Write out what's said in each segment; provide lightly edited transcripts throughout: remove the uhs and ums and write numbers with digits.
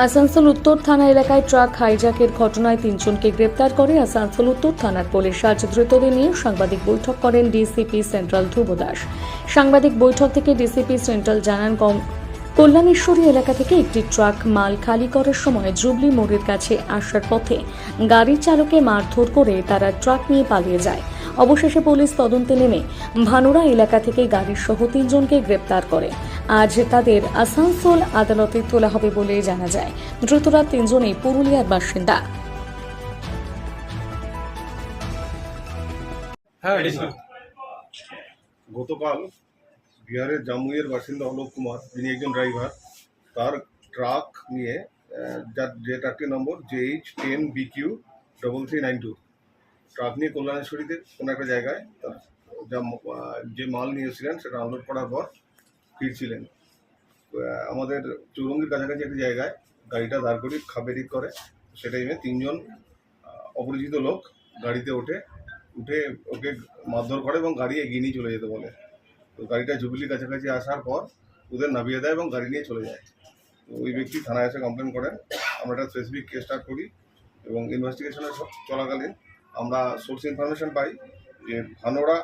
আসানসোল উত্তর থানা এলাকায় ট্রাক হাইজ্যাকের ঘটনায় 3 জনকে গ্রেপ্তার করে আসানসোল উত্তর থানার পুলিশ। আজ ধৃতদের নিয়ে সাংবাদিক বৈঠক করেন ডিসিপি সেন্ট্রাল ধ্রুব দাস। সাংবাদিক বৈঠক থেকে ডিসিপি সেন্ট্রাল জানান, কল্যাণেশ্বরী এলাকা থেকে একটি ট্রাক মাল খালি করার সময় জুবলি মোড়ের কাছে আসার পথে গাড়ির চালককে মারধর করে তারা ট্রাক নিয়ে পালিয়ে যায়। অবশেষে পুলিশ তদন্তে নেমে ভানুরা এলাকা থেকে গাড়ির সহ 3 জনকে গ্রেপ্তার করে। আজ তাদের আসানসোল আদালতে তোলা হবে বলে জানা যায়। ধৃতরা 3 জনই পুরুলিয়ার বাসিন্দা। গতকাল বিহারের জামুইয়ের বাসিন্দা অলোক কুমার, যিনি একজন ড্রাইভার, তার ট্রাক নিয়ে যে ট্রাকটির নম্বর JH10BQ3392 ট্রাক নিয়ে কল্যাণেশ্বরীতে কোনো একটা জায়গায় তার যে মাল নিয়েছিলেন সেটা আনলোড করার পর ফিরছিলেন। আমাদের চৌরঙ্গির কাছাকাছি একটি জায়গায় গাড়িটা দাঁড় করি খাবেরিক করে। সে টাইমে 3 জন অপরিচিত লোক গাড়িতে উঠে ওকে মারধর করে এবং গাড়ি এগিয়ে নিয়ে চলে যেতে বলে। তো গাড়িটা জুবিলির কাছাকাছি আসার পর ওদের নামিয়ে দেয় এবং গাড়ি নিয়ে চলে যায়। তো ওই ব্যক্তি থানায় এসে কমপ্লেন করেন। আমরা একটা স্পেসিফিক কেস স্টার্ট করি এবং ইনভেস্টিগেশনের চলাকালীন আমরা সোর্স ইনফরমেশন পাই যে ভানোড়া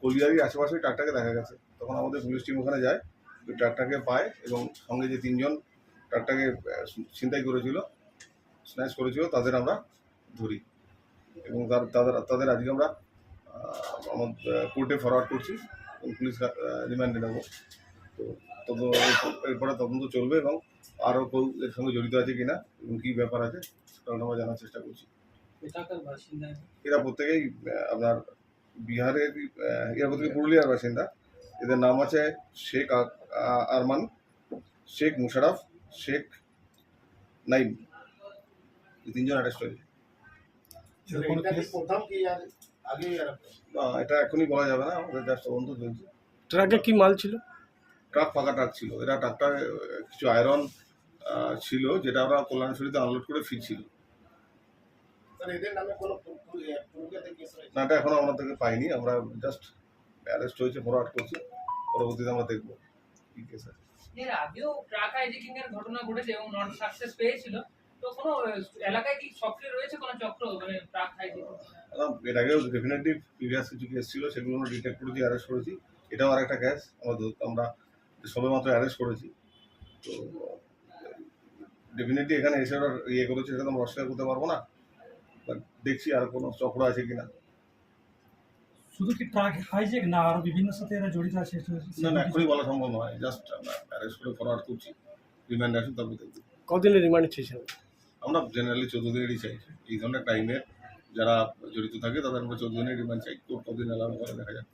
কলিয়ারির আশেপাশে ট্রাকটাকে দেখা গেছে। তখন আমাদের পুলিশ টিম ওখানে যায়, ওই ট্রাকটাকে পায় এবং সঙ্গে যে 3 জন ট্রাকটাকে ছিনতাই করেছিল, স্ন্যাচ করেছিল, তাদের আমরা ধরি এবং তাদের আজকে আমরা কোর্টে ফরওয়ার্ড করছি এবং পুলিশ রিমান্ডে নেব। তো এরপরে তদন্ত চলবে এবং আরও কেউ এর সঙ্গে জড়িত আছে কিনা এবং কী ব্যাপার আছে কারণ আমরা জানার চেষ্টা করছি। এরা প্রত্যেকেই আপনার বিহারের, এরা প্রত্যেকে পুরুলিয়ার বাসিন্দা। এদের নাম আছে শেখ আরমান, শেখ মুশারফ, শেখ নাইম। এই 3 জন অ্যারেস্ট হয়েছে। এটা এখনই বলা যাবে না, আমাদের যা তদন্ত চলছে। ট্রাকে কি মাল ছিল? ট্রাক ফাঁকা ট্রাক ছিল। এরা ট্রাকটা কিছু আয়রন ছিল যেটা আমরা কল্যাণেশ্বরীতে আনলোড করে ফিরছিল। না, এটা এখনো আমরা থেকে পাইনি, আমরা জাস্ট অ্যারেস্ট হয়েছে, ফরওয়ার্ড করছি, পরবর্তীতে আমরা দেখবো কি কেস আছে। এর আগেও ট্রাক হাইজ্যাকিং এর ঘটনা ঘটেছে এবং নট সাকসেস পেয়েছিল। তো কোনো এলাকায় কি সক্রিয় রয়েছে কোনো চক্র, মানে ট্রাক হাইজ্যাকিং? এর আগেও ডেফিনেটলি প্রিভিয়াস কিছু কেস ছিল, সেগুলো আমরা ডিটেক্ট করেছি, অ্যারেস্ট করেছি। এটাও আর একটা কেস আমরা সবেমাত্র অ্যারেস্ট করেছি। তো ডেফিনেটলি এখানে এসে ওরা করেছে, সেটা তো আমরা অস্বীকার করতে পারবো না। দেখছি আর কোনো চক্র আছে কিনা। শুধু কি ট্রাক হাইজ্যাক না আরো বিভিন্ন সাথে এরা জড়িত আছে? না, এখনই বলা সম্ভব নয়, জাস্ট আমরা অ্যারেস্ট করে ফরওয়ার্ড করছি, রিমান্ড আসুন তারপর দেখব। কদিনের রিমান্ড চেয়েছেন? আমরা জেনারেলি 14 দিনেরই চাইছি। এই ধরনের ক্রাইমে যারা জড়িত থাকে তাদের আমরা 14 দিনের রিমান্ড চাই। কদিন এলাকা করে দেখা যাক।